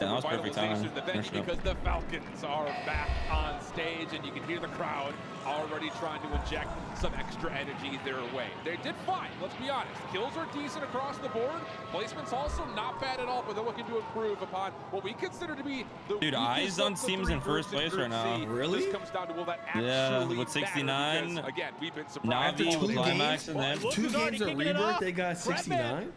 the revitalization of the venue because the Falcons are back on stage, and you can hear the crowd already trying to inject some extra energy their way. They did fine, let's be honest. Kills are decent across the board. Placement's also not bad at all, but they're looking to improve upon what we consider to be the Aydan seems in first place right now. Really? This comes down to will that actually yeah, with 69. Again, we've been surprised. Navi with climax and then 2 games of Rebirth, they got 69.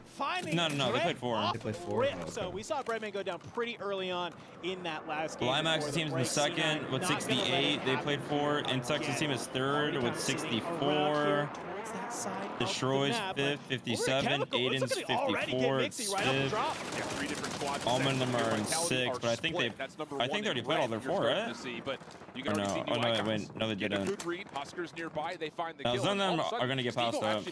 No, they played 4. They played 4. Okay. So we saw Breadman go down pretty early on in that last game. Climax team's in second with 68. They played 4. Insect's team is third with 64. Destroys 5th, 57. Aydan's 54. 5th. All of them are in 6th, but I think they already played all their 4, right? Or no? Oh no, wait, no, they didn't. Huskers nearby, they find the Now, kill. some of them are going to get passed up.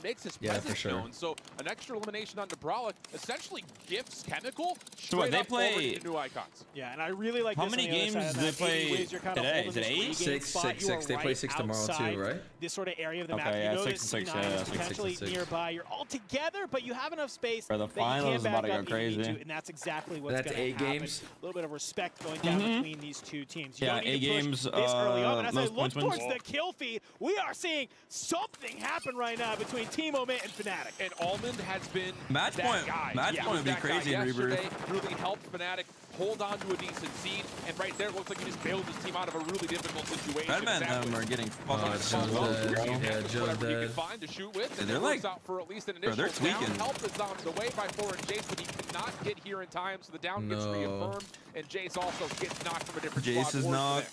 Yeah, for sure. So an extra elimination on MWIII essentially gifts Chemical so what, they play new icons. Yeah, and I really like how many games do they play today? Is it 8? 6. They play 6 tomorrow too, right? This sort of area of the okay, map. yeah, you know 6 and 6. Yeah, potentially nearby. You're all together, but you have enough space. For the finals is about to go crazy. And that's exactly what's going to happen. games. A little bit of respect going down between these two teams. You yeah, don't need 8 to push games. This early on. And as I most look points towards the kill feed, we are seeing something happen right now between MWIII and Fnatic. And Almond has been match point. Match point would be crazy in Rebirth. Really helped Fnatic hold on to a decent seed, and right there it looks like he just bailed his team out of a really difficult situation. Batman and them are getting fucking whatever you can find to shoot with, and they're like out for at least an initial they're tweaking. down. Help is on the way by 4 and Jace, but he cannot get here in time, so the down gets reaffirmed, and Jace also gets knocked from a different Jace squad. is knocked.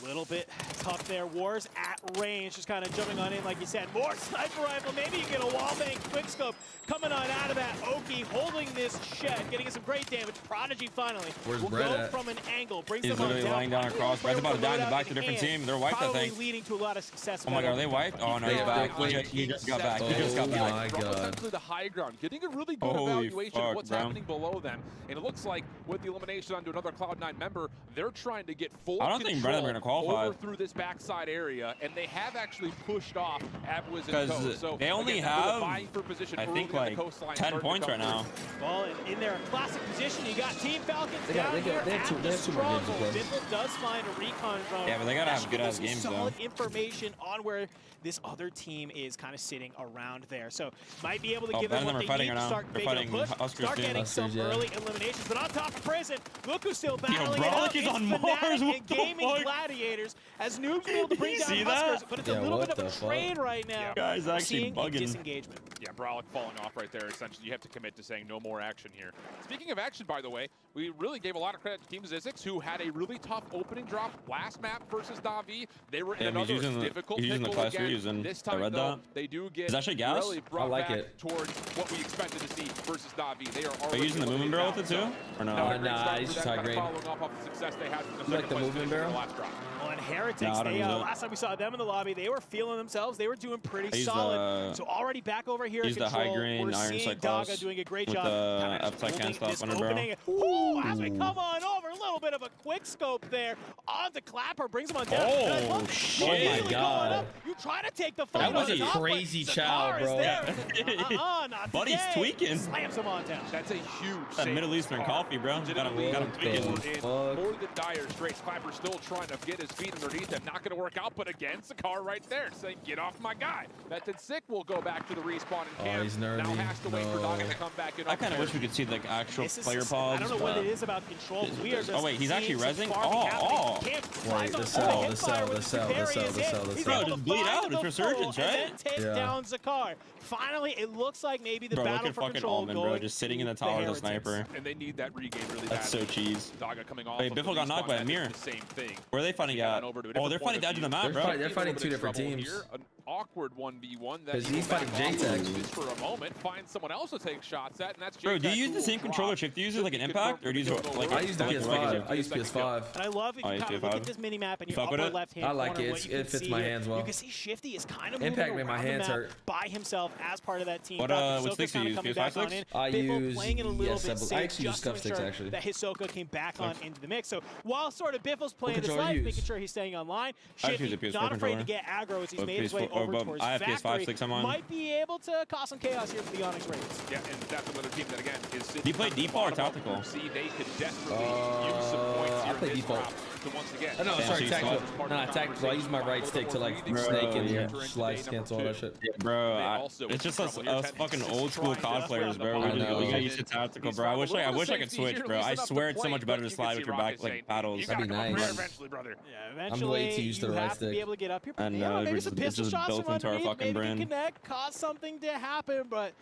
A little bit tough there. Wars at range, just kind of jumping on in, like you said. More sniper rifle. Maybe you get a wallbang quickscope coming on out of that. Oki holding this shed, getting some great damage. Prodigy finally will go from an angle. Brings them on down. He's literally lying down across. Brad's about to die in the back to a different team. They're wiped, I think. Leading to a lot of success. Oh my god, are they wiped? Oh no, he's back. He just got back. He just got back. Oh my god. Essentially the high ground, getting a really good evaluation of what's happening below them. And it looks like with the elimination onto another Cloud9 member, they're trying to get full I don't think Brennan are going to qualify. over through this backside area, and they have actually pushed off MWIII and Co. So they only have, I think, like 10 points right now. Well, in their classic position, you got Team Falcons They down here have at two the more struggle. games to play. Biffle does find a recon drone. Yeah, but they gotta have good ass games though. Solid information on where this other team is kind of sitting around there. So might be able to give them what they need to start making a push, start getting some early eliminations. But on top of prison, look who's still battling it out. It's Fnatic and Gaming Gladiators as Noobs be able to bring down Huskers, but it's a little bit of a trade right now. Guys actually bugging. Disengagement. Yeah, Brolic falling off right there. Essentially, you have to commit to saying no more action here. Speaking of action, by the way, we really gave a lot of credit to Team Zizix, who had a really tough opening drop last map versus Navi. They were in another difficult pickle again. This time, though, they do get really brought back towards what we expected to see versus Navi. They are already using the movement barrel with it too? Or no? Nah, he's just high grade. Following up the success they had from the like the movement barrel? Well, and Heretics, last time we saw them in the lobby, they were feeling themselves. They were doing pretty solid. So already back over here in control. High green, we're Iron seeing Cyclops Daga doing a great with job. the upside can stuff under barrel. Ooh, as we come on over, a little bit of a quick scope there. On the Clapper, brings him on down. Oh, shit. Oh my god. You try to take the fight. That was a crazy chow, bro. Not Buddy's tweaking. Slams him on down. That's a huge that Middle Eastern coffee, bro. Got him tweaking. More than dire straits. Clapper still trying to get his feet underneath him. Not going to work out, but again, Sakar right there saying, get off my guy. That did sick. Will go back to the respawn and camp. He's nervy. Now has to wait for Daga to come back in. I kind of wish we could see like actual player pods. I don't know what it is about control. We are just oh wait, he's actually rezzing? Wait, the cell. Bro, just bleed out. It's Resurgence, right? And then take down Zakar. Finally, it looks like maybe the battle for control Almond, bro, just sitting in the tower as a sniper. And they need that regain really bad. That's so cheese. Daga coming off. Wait, Biffle got knocked by a mirror. The same thing. Where are they fighting at? Oh, they're fighting the edge of the map, bro. They're fighting two different teams. An awkward 1v1. Because he's fighting JTech. For a moment, find someone else to take shots at, and that's JTech. Bro, do you use the same controller chip? Do you use it like an impact, or do you use it like I use the PS5. I use PS5. And I love if you kind of look at this mini map and your upper left hand I like corner, it. It fits my hands well. You can see Shifty is kind of Impact made my hands hurt by himself as part of that team. What sticks do you use? PS5 sticks? I use playing it a little bit safe, I actually use Scump sticks actually. That Hisoka came back on into the mix. So while sort of Biffle's playing his life, making sure he's staying online, Shifty not afraid to get aggro as he's made his way over over but towards I have Factory. PS5 6 I'm on. Might be able to cause some chaos here for the Onyx Ravens. Yeah, and that's another team that, again, is sitting. Do you play default or tactical? See, they could desperately use some points here I play in this default. round to once again. Oh, no, Yeah, sorry, so tactical. No, not tactical. I use my right stick to like snake in here, slice, cancel all that shit. Yeah, bro, it's just us fucking old school COD players, bro. We got used to tactical, bro. I wish I could switch, bro. I swear it's so much better to slide with your back like paddles. That'd be nice. Eventually, brother. Yeah, eventually you have to be able to get up here. And maybe some pistol shots built from into our underneath, fucking maybe brain. connect, cause something to happen, but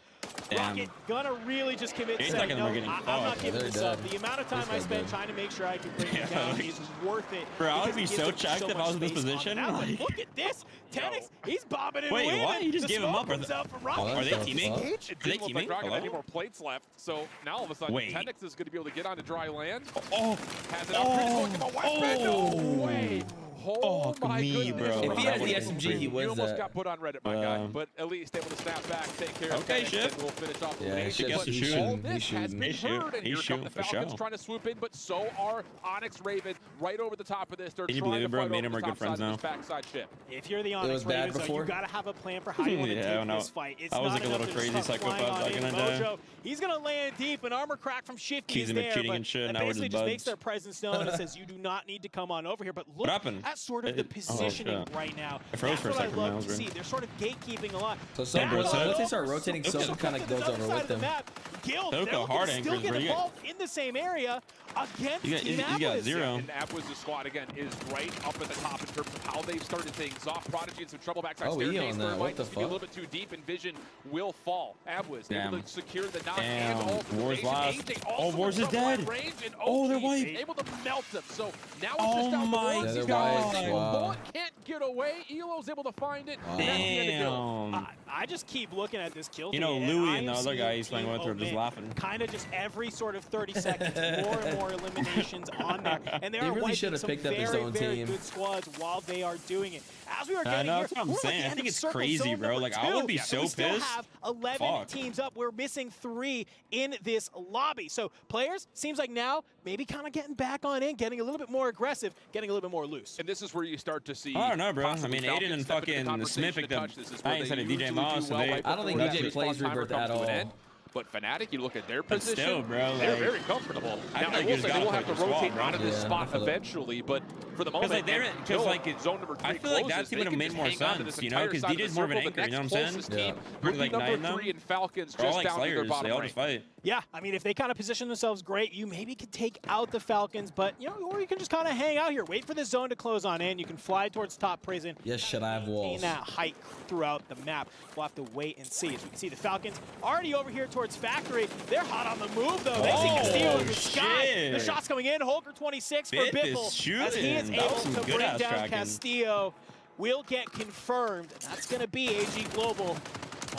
Damn. Rocket gonna really just commit. Eight Say, seconds, no, we're getting I'm fucked. not giving They're this up. dead. The amount of time I spend trying to make sure I can bring it down is worth it. Bro, I would because be it gives so them checked if I much was in this space on position. the map. Like- Look at this. Tennis, he's bobbing and Wait, weaving. what? You just The gave him smoke up. comes out from Rocket. Are they What the teaming? fuck? Are It they didn't look teaming? like Rocket had any Hello? more plates left, so now all of a sudden, Wait. Tenix is going to be able to get onto dry land. Oh, Has it out. Going to the West no way. Oh my me, goodness. bro. If he has the SMG, he You wins almost that. got put on Reddit, my guy, but at least able to snap back, take care of Okay, Tenix, Ship. and we'll finish off the Yeah, lead. Ship's But shooting. all He's this has shooting. been He's heard, and here shooting. come the He's shooting for Falcons sure. trying to swoop in, but so are Onyx Raven right over the top of this. They're Can you trying believe to it, bro? fight Me over and him the are top good friends side of now. this backside ship. If you're the was Onyx bad Ravens, though, before. you gotta have a plan for how you want to Yeah, take no. this fight. It's I was not like a little enough to just crazy start flying psychopath on back in. in the day. Mojo, he's gonna land deep. An armor crack from Shifty Keys is him at there, cheating but and shit, that now we're basically just just makes buds. their presence known and says you do not need to come on over here. But look What happened? at sort of the positioning right now. I froze That's for a what I second, love man. to see. They're sort of gatekeeping a lot. So some Now, once they start rotating, Soka Soka kind of goes over with them. Guild, Soka they're hard looking to still anchors, get bro. You got- involved in the same area against You got Indianapolis. 0. And Apple's squad, again, is right up at the top in terms of how they've started things off. Prodigy in some trouble backside Oh, he staircase. on Where that. it What might the just be a fuck? little bit too deep, and Vision will fall. Abwiz able Damn. to secure the knock Damn. and all Wars AJ last. also Oh, Wars in is trouble at dead. range, and Oh, they're OG white. able to melt them. So now it's Oh just down to my Wars. Yeah, He's they're got white. a single Wow. bullet, can't get away. Elo's able to find it. And that's the end of Guild. Damn. I just keep looking at this kill You know, feed, Louis I and the am other guy seeing he's playing Team with are just Omit laughing. Kind of just every sort of 30 seconds, more and more eliminations on there. And they They are really wiping should have some picked up his very, own very team. good squads while they are doing it. As we are I getting know, here, that's what I'm we're at saying. the I end think of it's circle crazy, zone bro. number Like, I would 2. be so We still pissed. have 11 Fuck. teams up. We're missing 3 in this lobby. So players, seems like now, maybe kind of getting back on in, getting a little bit more aggressive, getting a little bit more loose. And this is where you start to see. I don't know, bro. I possibly mean, Falcons Aydan and step into the fucking Smith conversation picked to up. touch. This is I where ain't they said a DJ usually Moss, do so well they. right I don't think before DJ that plays respawn timer Rebirth comes at to an all. end. But Fnatic, you look at their But position, still, bro, they're like, very comfortable. I Now, feel I like will you say just they will gotta have to play the rotate squad, out of bro. this Yeah, spot I feel it. eventually, but for the moment, like, they're- until 'cause, like, zone number 3 I feel like that closes, team they would've can made just more hang on to sense, this you know, entire 'cause side of the DJ's more of an circle. anchor, The you know next what I'm saying? closest team Yeah. would be Like, nine number 3 them. in Falcons, They're all just like down to their slayers. bottom They all range. just fight. Yeah, I mean, if they kind of position themselves great, you maybe could take out the Falcons, but, you know, or you can just kind of hang out here, wait for the zone to close on in. You can fly towards top prison. Yes, should I have Maintain walls? that height throughout the map. We'll have to wait and see. As we can see, the Falcons already over here towards Factory. They're hot on the move, though. They see Castillo in the sky. shit. The shot's coming in. Holker 26 for Biff is Biffle. As he shooting. is That able was some to good bring ass down tracking. Castillo. Will get confirmed. That's going to be AG Global.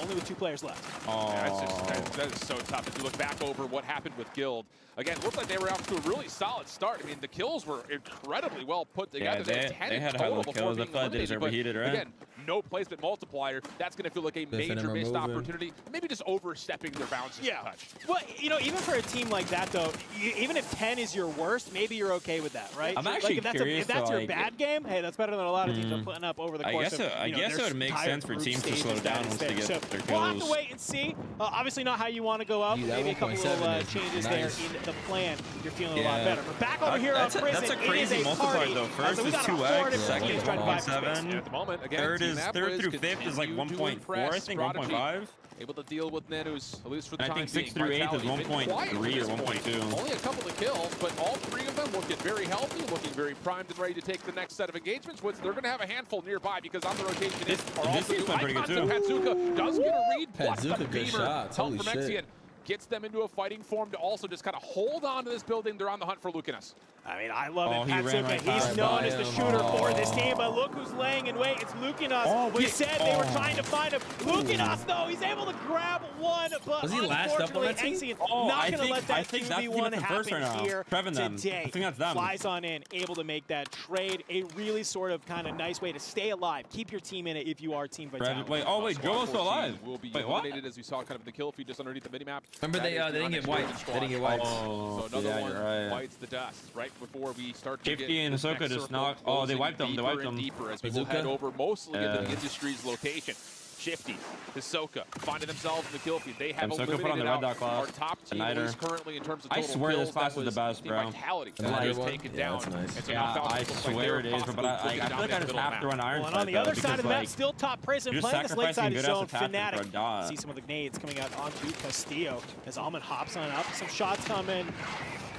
Only with 2 players left. Oh, Yeah, that is so tough. If you look back over what happened with Guild, again, it looked like they were off to a really solid start. I mean, the kills were incredibly well put together. Yeah, had 10 they in had high total level before kills. I being feel like they just eliminated, overheated, but right? Again, no placement multiplier. That's going to feel like a Biff and major him are missed moving. opportunity. Maybe just overstepping their bounds just a touch. Well, you know, even for a team like that, though, even if 10 is your worst, maybe you're okay with that, right? I'm like actually if that's, curious if that's to, your like, bad game, hey, that's better than a lot of teams are putting up over the I course guess of, it- I you know, guess their it would make entire sense for group teams to stages slow that down is once they there. get So their we'll have to kills. wait and see. Obviously not how you want to go out. Dude, that Maybe a couple 1.7 little is changes nice. there in the plan. You're feeling a lot Yeah. better. But back over here on That's Prison, a it crazy is a multiplier, party. though. First So we is got 2x, 4 different second teams is trying to buy some 1.7. space. Yeah, at the moment, again, Third Team through fifth is like continue to 1.4, I impress. think, Prodigy 1.5. able to deal with Nenu's, at least for the And I time think 6 being. through 8 is Vitality been 1.3 quiet or to this point. 1.2. Only a couple of kills, but all 3 of them looking very healthy, looking very primed and ready to take the next set of engagements, which they're going to have a handful nearby because on the rotation This team's playing pretty good, too. Patsuka does get a read, plus the Patsuka, good beamer. shots. Help Holy from shit. Exian gets them into a fighting form to also just kind of hold on to this building. They're on the hunt for Lucanus. I mean, I love Oh, it. he ran Patsuka, right he's by known as the him. shooter for Oh. this team, but look who's laying in wait. It's Lucanus. Oh, We get- said they were oh. trying to find him. Lucanus, though, he's able to grab one, but Was he last up on that team? Exian Oh, not I going to think- let I that think that's 2v1 the first happen right now. here Trevin them. today. I think that's them. Flies on in, able to make that trade. A really sort of kind of nice way to stay alive. Keep your team in it if you are Team Vitality. Wait, oh wait, Squad JoeWo's still 14 alive. Will be Wait, what? eliminated as we saw kind of the kill feed just underneath the minimap. Remember they didn't get wiped. They didn't get wiped. Oh, so another one right. bites the dust right before we start to get 50 and Ahsoka just knocked. Oh, they wiped them. They wiped them. Deeper as we will head over mostly into the industry's location. Shifty, Ahsoka finding themselves in the kill feed. They have Ahsoka put on the red dot class. Our top team is currently in terms of total I swear kills, this class is the best, bro. Vitality. Nice. Taken down. That's nice. And so Yeah, now I swear it is, but I feel like I just have to run Iron. And on the other side of the map, still top prison, playing this late side of zone. Fnatic. See some of the nades coming out onto Castillo as Almond hops on up. Some shots coming,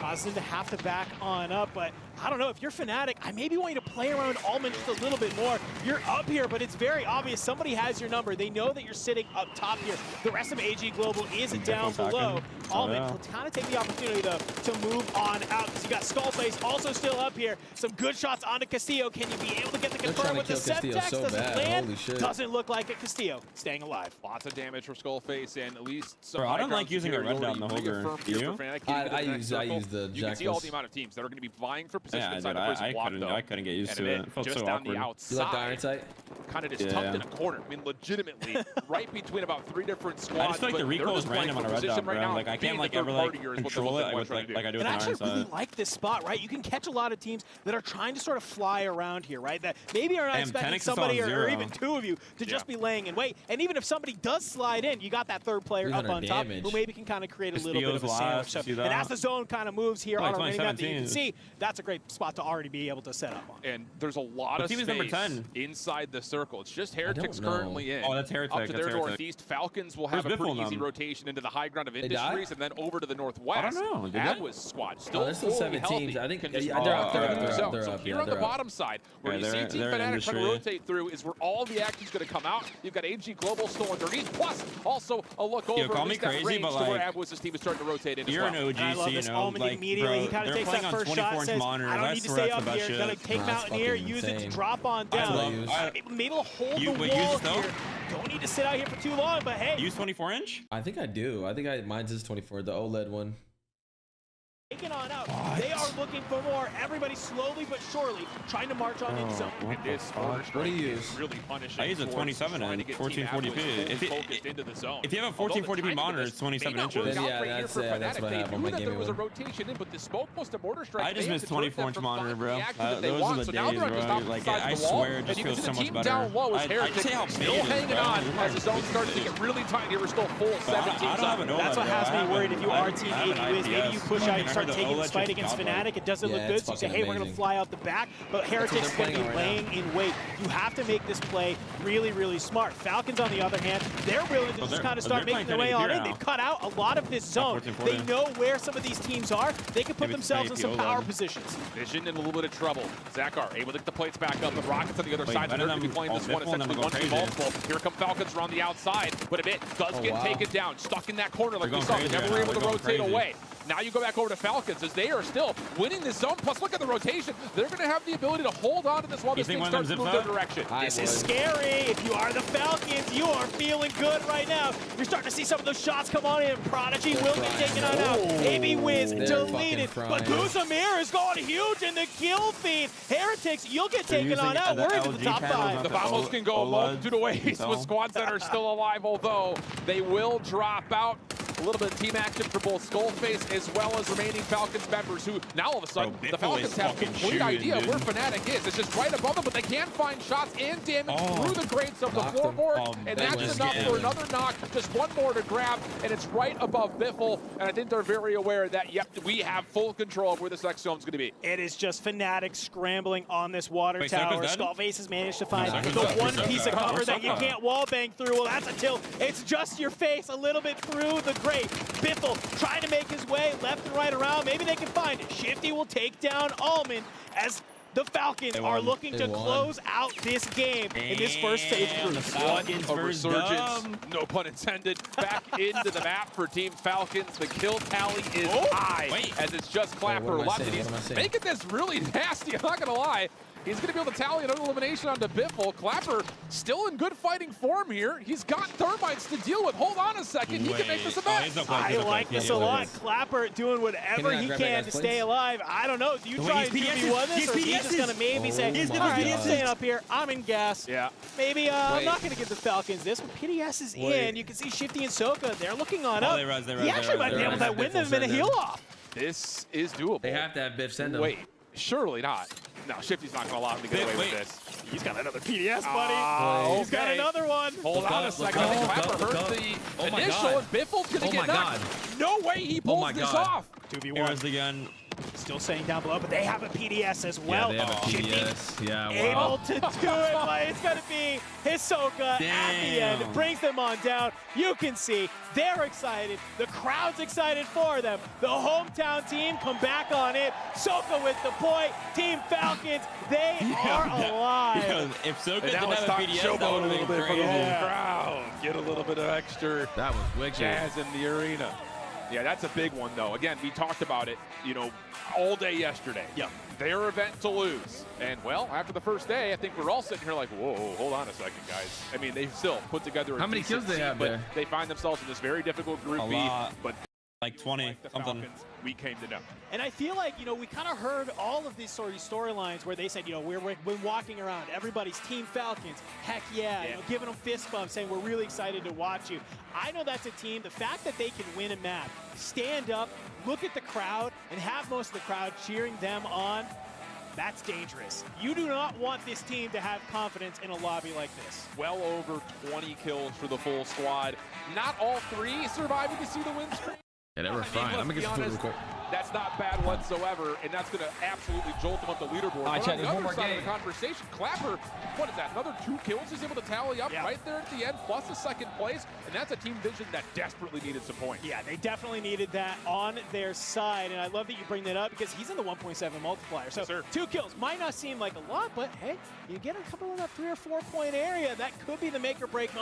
causes him to have to back on up, but I don't know, if you're Fnatic, I maybe want you to play around Almond just a little bit more. You're up here, but it's very obvious somebody has your number. They know that you're sitting up top here. The rest of AG Global is down below. Almond will kind of take the opportunity to move on out, because you got Skullface also still up here. Some good shots onto Castillo. Can you be able to get the confirm with the Semtex? Doesn't land. Doesn't look like it. Castillo staying alive. Lots of damage for Skullface, and at least some. Bro, I don't like using a red dot in the holder. Do you? I use the Jackals. You can see all the amount of teams that are going to be vying for position Yeah, inside dude, the prison block, though. I couldn't get used to it. It felt just so down awkward. the outside. You like the iron sight? Kind of just tucked in a corner. I mean, legitimately, right between about 3 different squads. I just feel like the recoil is random on a red dot, bro. Like, I can't like ever like control it like I do with an iron sight. And I actually really like this spot, right? You can catch a lot of teams that are trying to sort of fly around here, right? That maybe are not expecting somebody or even two of you to just be laying in wait. And even if somebody does slide in, you got that third player up on top who maybe can kind of create a little bit of a sandwich. So, and as the zone kind of moves here on a remaining map that you can see, that's a great spot to already be able to set up on. And there's a lot of space number 10? inside the circle. It's just Heretics currently in. Oh, that's Heretic. Up to their northeast, Falcons will have a pretty easy rotation into the high ground of Industries and then over to the northwest. I don't know. Atwas squad still there's still 7 teams. I think they're up. So here on the bottom side, where you see Team Fnatic trying to rotate through, is where all the action's going to come out. You've got AG Global still underneath, plus also a look over call me crazy, but like, where Atwas' team is starting to rotate in. You're an OG, you know, like, bro, he kind of takes that first shot, says, I don't need to stay up here. Gonna take Mountaineer, use it to drop on down. Maybe they'll hold the wall here. Don't need to sit out here for too long, but hey. Use 24-inch? I think I do. I think mine's is 24, the OLED one. Taking on out. They are looking for more. Everybody slowly but surely trying to march on in zone. What do you use? Really punishing. I use a 27 and 1440p. If you have a 1440p monitor, it's 27 inches. Then yeah, that's what I have on my gaming There was a rotation in, but the smoke was to mortar strike. I just missed 24-inch monitor, bro. Those are the days, bro. Like, I swear it just feels so much better. I'd say how big it is, hanging on as the zone starts to get really tight here. We're still full 7 teams up. That's what has me worried. If you are Team 80 Wiz, maybe you push out, you start taking this fight against Fnatic. It doesn't look good, so you say, hey, we're going to fly out the back. But Heretics going to be laying in wait. You have to make this play really, really smart. Falcons, on the other hand, they're willing to just kind of start making their way on in. They've cut out a lot of this zone. They know where some of these teams are. They can put themselves in some power positions. Vision in a little bit of trouble. Zakar able to get the plates back up. The Rockets on the other side. They're going to be playing this one essentially 1v multiple. Here come Falcons around the outside, but a bit does get taken down. Stuck in that corner like we saw. They never were able to rotate away. Now you go back over to Falcons as they are still winning this zone. Plus, look at the rotation. They're going to have the ability to hold on to this while this thing starts to move their direction. This is scary. If you are the Falcons, you are feeling good right now. You're starting to see some of those shots come on in. Prodigy will get taken on out. MWIII deleted. But Guzamir is going huge in the kill feed. Heretics, you'll get taken on out. We're into the top 5. The Vamos can go a multitude of ways with squads that are still alive, although they will drop out. A little bit of team action for both Skullface as well as remaining Falcons members who now all of a sudden the Falcons have a complete idea of where Fnatic is. It's just right above them, but they can't find shots and damage through the grates of the floorboard. And that's enough for another knock. Just one more to grab, and it's right above Biffle. And I think they're very aware that, yep, we have full control of where this next zone's going to be. It is just Fnatic scrambling on this water tower. Skullface has managed to find the one piece of cover that you can't wallbang through. Well, that's until it's just your face a little bit through the grate. Biffle trying to make his way left and right around. Maybe they can find it. Shifty will take down Almond as the Falcons are looking to close out this game in this first stage group. A resurgence, no pun intended, back into the map for Team Falcons. The kill tally is high as it's just Clapper. Lots of these making this really nasty, I'm not going to lie. He's going to be able to tally another elimination onto Biffle. Clapper still in good fighting form here. He's got thermites to deal with. Hold on a second. He can make this a match. I like this a lot. Clapper doing whatever he can to stay alive. I don't know. Do you try and 2v1 this, or is he just going to maybe say, all right, I'm staying up here. I'm in gas. Yeah. Maybe I'm not going to give the Falcons this. But PDS is in. You can see Shifty and Soka. They're looking on up. He actually might be able to win them in a heal off. This is doable. They have to have Biff send them. Wait, surely not. No, Shifty's not going to allow him to get away with this. He's got another PDS, buddy. He's got another one. Hold on a second. I think Clapper heard the initial, and Biffle's going to get knocked. No way he pulls this off. 2v1. Here's the gun. Still saying down below, but they have a PDS as well. Yeah, they have a PDS. Yeah, wow. Able to do it, but it's going to be Hisoka at the end. It brings them on down. You can see they're excited. The crowd's excited for them. The hometown team come back on it. Soka with the point. Team Falcons, they are alive. Because if Soka didn't have a PDS, that would have been for the whole crowd. Get a little bit of extra jazz in the arena. Yeah, that's a big one, though. Again, we talked about it, you know, all day yesterday. Yeah. Their event to lose. And, well, after the first day, I think we're all sitting here like, whoa, hold on a second, guys. I mean, they still put together a How many kills they have but there? They find themselves in this very difficult Group B. But like 20, like the something. Falcons, we came to know. And I feel like, you know, we kind of heard all of these sort of storylines where they said, you know, we're walking around, everybody's Team Falcons, heck yeah, you know, giving them fist bumps, saying we're really excited to watch you. I know that's a team, the fact that they can win a map, stand up, look at the crowd, and have most of the crowd cheering them on, that's dangerous. You do not want this team to have confidence in a lobby like this. Well over 20 kills for the full squad. Not all three surviving to see the win streak. Yeah, they were fine. I'm going to get some food real quick. That's not bad whatsoever, and that's going to absolutely jolt them up the leaderboard. But on the other side of the conversation, Clapper, what is that, another 2 kills he's able to tally up right there at the end, plus a second place, and that's a team vision that desperately needed some points. Yeah, they definitely needed that on their side, and I love that you bring that up because he's in the 1.7 multiplier. So 2 kills might not seem like a lot, but hey, you get a couple in that 3 or 4 point area, that could be the make or break moment.